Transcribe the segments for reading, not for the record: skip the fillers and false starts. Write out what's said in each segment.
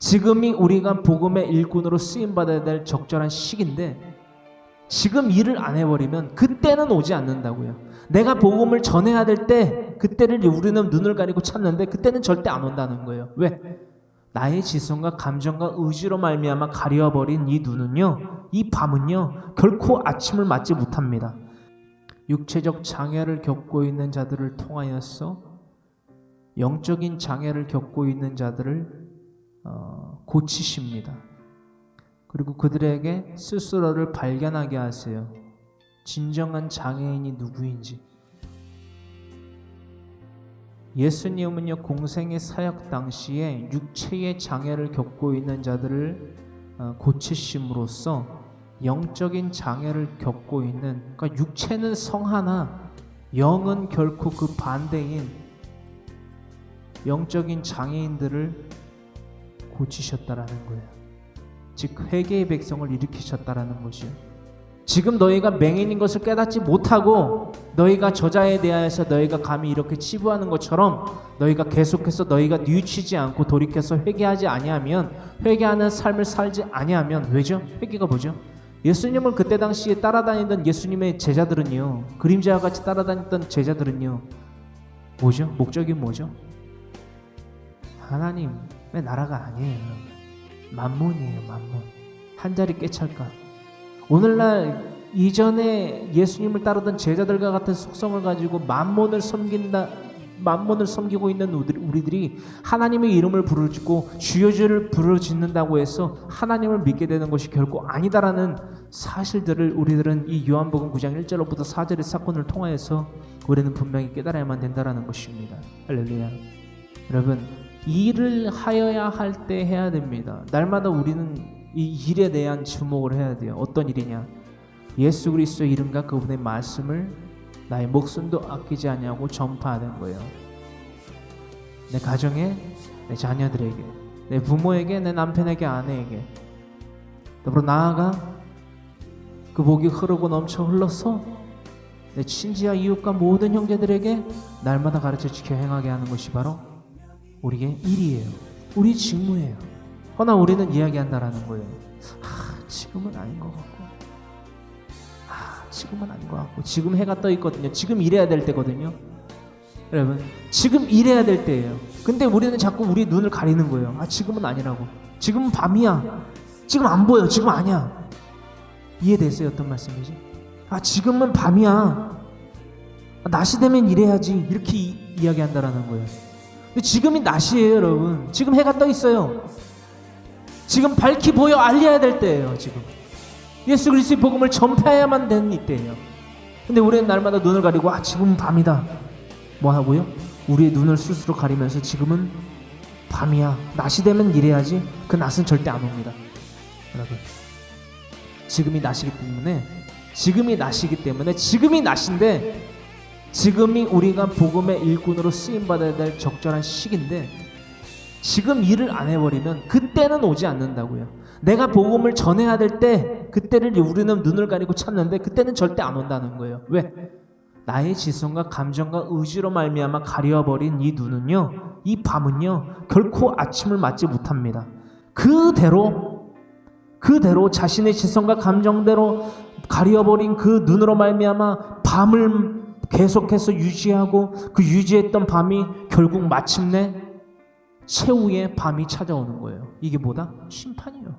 지금이 우리가 복음의 일꾼으로 쓰임받아야 될 적절한 시기인데 지금 일을 안 해버리면 그때는 오지 않는다고요. 내가 복음을 전해야 될 때 그때를 우리는 눈을 가리고 찾는데 그때는 절대 안 온다는 거예요. 왜? 나의 지성과 감정과 의지로 말미암아 가려버린 이 눈은요, 이 밤은요 결코 아침을 맞지 못합니다. 육체적 장애를 겪고 있는 자들을 통하여서 영적인 장애를 겪고 있는 자들을 고치십니다. 그리고 그들에게 스스로를 발견하게 하세요. 진정한 장애인이 누구인지. 예수님은요, 공생의 사역 당시에 육체의 장애를 겪고 있는 자들을 고치심으로써 영적인 장애를 겪고 있는, 그러니까 육체는 성하나 영은 결코 그 반대인 영적인 장애인들을 고치셨다라는 거예요. 즉 회개의 백성을 일으키셨다라는 것이요. 지금 너희가 맹인인 것을 깨닫지 못하고 너희가 저자에 대하여서 너희가 감히 이렇게 치부하는 것처럼 너희가 계속해서 너희가 뉘우치지 않고 돌이켜서 회개하지 아니하면, 회개하는 삶을 살지 아니하면, 왜죠? 회개가 뭐죠? 예수님을 그때 당시에 따라다니던 예수님의 제자들은요, 그림자와 같이 따라다녔던 제자들은요, 뭐죠? 목적이 뭐죠? 하나님의 나라가 아니에요. 만몬이에요. 만몬. 한 자리 깨찰까. 오늘날 이전에 예수님을 따르던 제자들과 같은 속성을 가지고 만몬을 섬기고 있는 우리들이 하나님의 이름을 부르짖고 주여주를 부르짖는다고 해서 하나님을 믿게 되는 것이 결코 아니다라는 사실들을 우리들은 이 요한복음 9장 1절로부터 4절의 사건을 통하여서 우리는 분명히 깨달아야만 된다라는 것입니다. 할렐루야. 여러분, 일을 하여야 할 때 해야 됩니다. 날마다 우리는 이 일에 대한 주목을 해야 돼요. 어떤 일이냐? 예수 그리스도의 이름과 그분의 말씀을 나의 목숨도 아끼지 않냐고 전파하는 거예요. 내 가정에, 내 자녀들에게, 내 부모에게, 내 남편에게, 아내에게, 더불어 나아가 그 복이 흐르고 넘쳐 흘러서 내 친지와 이웃과 모든 형제들에게 날마다 가르쳐 지켜 행하게 하는 것이 바로 우리의 일이에요. 우리 직무예요. 허나 우리는 이야기한다라는 거예요. 지금은 아닌 것 같고, 지금은 아닌 것 같고, 지금 해가 떠 있거든요. 지금 일해야 될 때거든요. 여러분, 지금 일해야 될 때예요. 근데 우리는 자꾸 우리 눈을 가리는 거예요. 지금은 아니라고. 지금은 밤이야. 지금 안 보여. 지금 아니야. 이해되세요? 어떤 말씀이지? 지금은 밤이야. 낮이 되면 일해야지. 이렇게 이야기한다라는 거예요. 근데 지금이 낮이에요, 여러분. 지금 해가 떠 있어요. 지금 밝히 보여 알려야 될 때예요. 지금 예수 그리스도의 복음을 전파해야만 되는 이때예요. 근데 우리는 날마다 눈을 가리고 지금은 밤이다. 뭐 하고요? 우리의 눈을 스스로 가리면서 지금은 밤이야. 낮이 되면 일해야지. 그 낮은 절대 안 옵니다. 여러분, 지금이 낮이기 때문에 지금이 낮인데 지금이 우리가 복음의 일꾼으로 쓰임받아야 될 적절한 시기인데 지금 일을 안 해버리면 그때는 오지 않는다고요. 내가 복음을 전해야 될 때 그때를 우리는 눈을 가리고 찾는데 그때는 절대 안 온다는 거예요. 왜? 나의 지성과 감정과 의지로 말미암아 가려버린 이 눈은요, 이 밤은요 결코 아침을 맞지 못합니다. 그대로 자신의 지성과 감정대로 가려버린 그 눈으로 말미암아 밤을 계속해서 유지하고 그 유지했던 밤이 결국 마침내 최후의 밤이 찾아오는 거예요. 이게 뭐다? 심판이에요.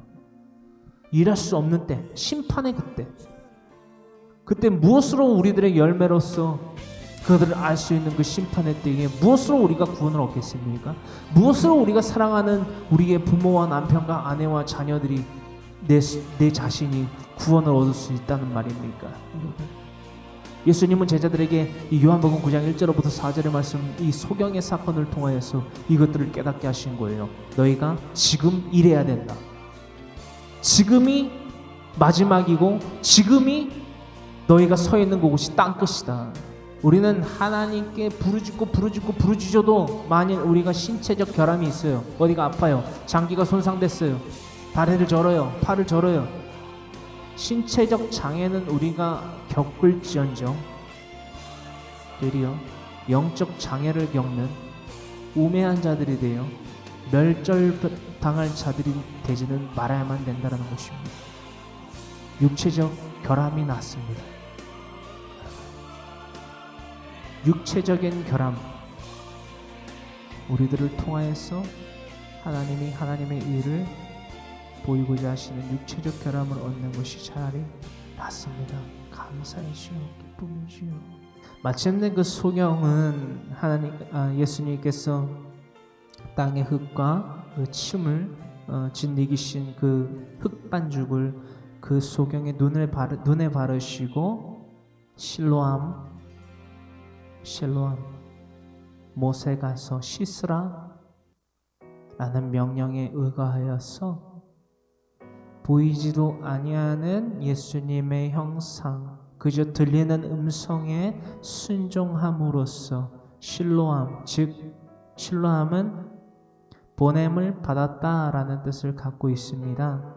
일할 수 없는 때, 심판의 그때 무엇으로 우리들의 열매로서 그들을 알 수 있는 그 심판의 때에 무엇으로 우리가 구원을 얻겠습니까? 무엇으로 우리가 사랑하는 우리의 부모와 남편과 아내와 자녀들이 내 자신이 구원을 얻을 수 있다는 말입니까? 예수님은 제자들에게 이 요한복음 9장 1절부터 4절의 말씀, 이 소경의 사건을 통하여서 이것들을 깨닫게 하신 거예요. 너희가 지금 일해야 된다. 지금이 마지막이고 지금이 너희가 서 있는 그곳이 땅끝이다. 우리는 하나님께 부르짖어도 만일 우리가 신체적 결함이 있어요. 어디가 아파요. 장기가 손상됐어요. 다리를 절어요. 팔을 절어요. 신체적 장애는 우리가 겪을지언정 되려 영적 장애를 겪는 우매한 자들이 되어 멸절당할 자들이 되지는 말아야만 된다는 것입니다. 육체적 결함이 났습니다. 육체적인 결함, 우리들을 통하여서 하나님이 하나님의 의를 보이고자 하시는 육체적 결함을 얻는 것이 차라리 낫습니다. 감사이시오, 기쁨이시오. 마침내 그 소경은 예수님께서 땅의 흙과 그 침을 짓이기신 그 흙반죽을 그 소경의 눈에 바르시고 실로암 못에 가서 씻으라 라는 명령에 의거하여서 보이지도 아니하는 예수님의 형상, 그저 들리는 음성에 순종함으로써 실로암, 즉 실로암은 보냄을 받았다라는 뜻을 갖고 있습니다.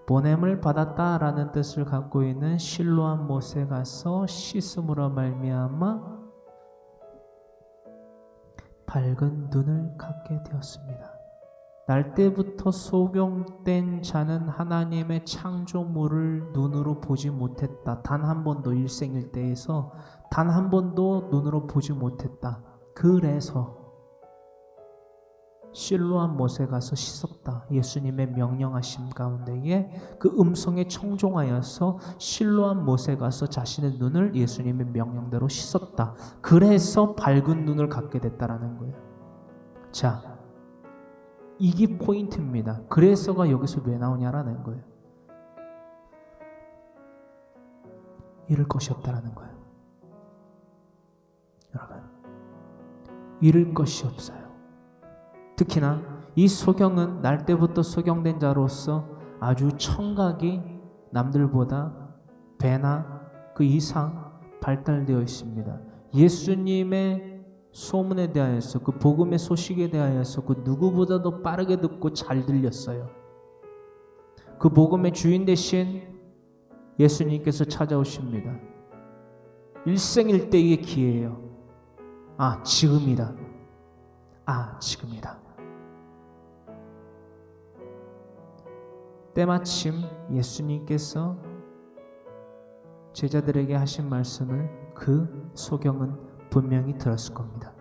보냄을 받았다라는 뜻을 갖고 있는 실로암 못에 가서 씻음으로 말미암아 밝은 눈을 갖게 되었습니다. 날 때부터 소경된 자는 하나님의 창조물을 눈으로 보지 못했다. 단 한 번도 일생일대에서 단 한 번도 눈으로 보지 못했다. 그래서 실로암 못에 가서 씻었다. 예수님의 명령하심 가운데에 그 음성에 청종하여서 실로암 못에 가서 자신의 눈을 예수님의 명령대로 씻었다. 그래서 밝은 눈을 갖게 됐다라는 거예요. 자, 이게 포인트입니다. 그래서가 여기서 왜 나오냐라는 거예요. 잃을 것이 없다라는 거예요. 여러분, 잃을 것이 없어요. 특히나 이 소경은 날 때부터 소경된 자로서 아주 청각이 남들보다 배나 그 이상 발달되어 있습니다. 예수님의 소문에 대하여서, 그 복음의 소식에 대하여서 그 누구보다도 빠르게 듣고 잘 들렸어요. 그 복음의 주인 대신 예수님께서 찾아오십니다. 일생일대의 기회예요. 지금이다. 지금이다. 때마침 예수님께서 제자들에게 하신 말씀을 그 소경은 분명히 들었을 겁니다.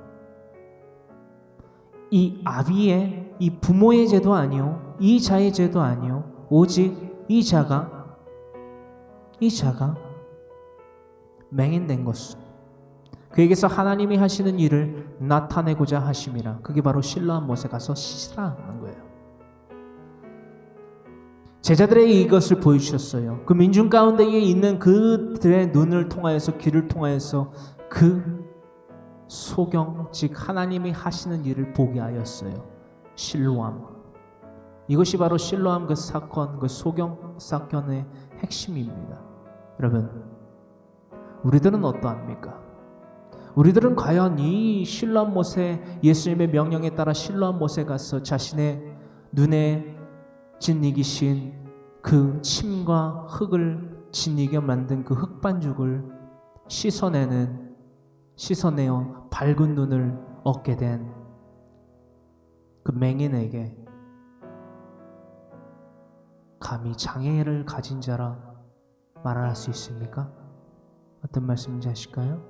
이 아비의, 이 부모의 죄도 아니요, 이 자의 죄도 아니요, 오직 이 자가 맹인된 것은 그에게서 하나님이 하시는 일을 나타내고자 하심이라. 그게 바로 실로암 못에 가서 씻으라 하는 거예요. 제자들에게 이것을 보여주셨어요. 그 민중 가운데에 있는 그들의 눈을 통하여서, 귀를 통하여서 그 소경, 즉 하나님이 하시는 일을 보게 하였어요. 실로암. 이것이 바로 실로암 그 사건, 그 소경 사건의 핵심입니다. 여러분, 우리들은 어떠합니까? 우리들은 과연 이 실로암 못에, 예수님의 명령에 따라 실로암 못에 가서 자신의 눈에 짓이기신 그 침과 흙을 짓이겨 만든 그 흙반죽을 씻어내어 밝은 눈을 얻게 된 그 맹인에게 감히 장애를 가진 자라 말할 수 있습니까? 어떤 말씀인지 아실까요?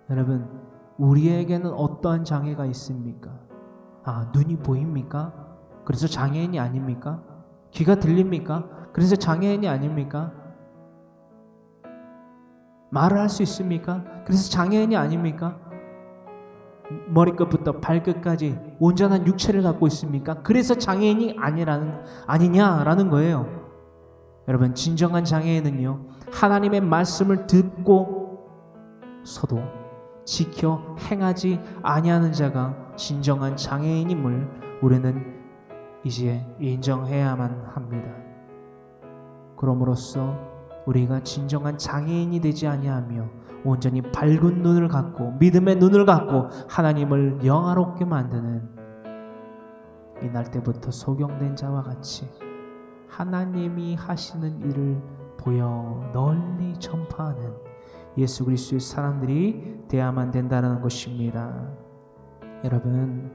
여러분, 우리에게는 어떠한 장애가 있습니까? 눈이 보입니까? 그래서 장애인이 아닙니까? 귀가 들립니까? 그래서 장애인이 아닙니까? 말을 할 수 있습니까? 그래서 장애인이 아닙니까? 머리끝부터 발끝까지 온전한 육체를 갖고 있습니까? 그래서 장애인이 아니냐라는 거예요. 여러분, 진정한 장애인은요, 하나님의 말씀을 듣고서도 지켜 행하지 아니하는 자가 진정한 장애인임을 우리는 이제 인정해야만 합니다. 그럼으로써 우리가 진정한 장애인이 되지 아니하며 온전히 밝은 눈을 갖고 믿음의 눈을 갖고 하나님을 영화롭게 만드는 이 날 때부터 소경된 자와 같이 하나님이 하시는 일을 보여 널리 전파하는 예수 그리스도의 사람들이 되어야만 된다는 것입니다. 여러분,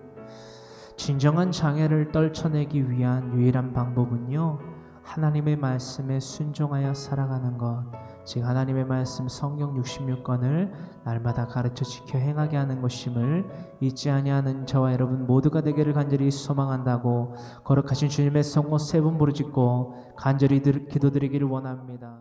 진정한 장애를 떨쳐내기 위한 유일한 방법은요, 하나님의 말씀에 순종하여 살아가는 것, 즉 하나님의 말씀 성경 66권을 날마다 가르쳐 지켜 행하게 하는 것임을 잊지 아니하는 저와 여러분 모두가 되기를 간절히 소망한다고 거룩하신 주님의 성모 세 분 부르짖고 간절히 기도드리기를 원합니다.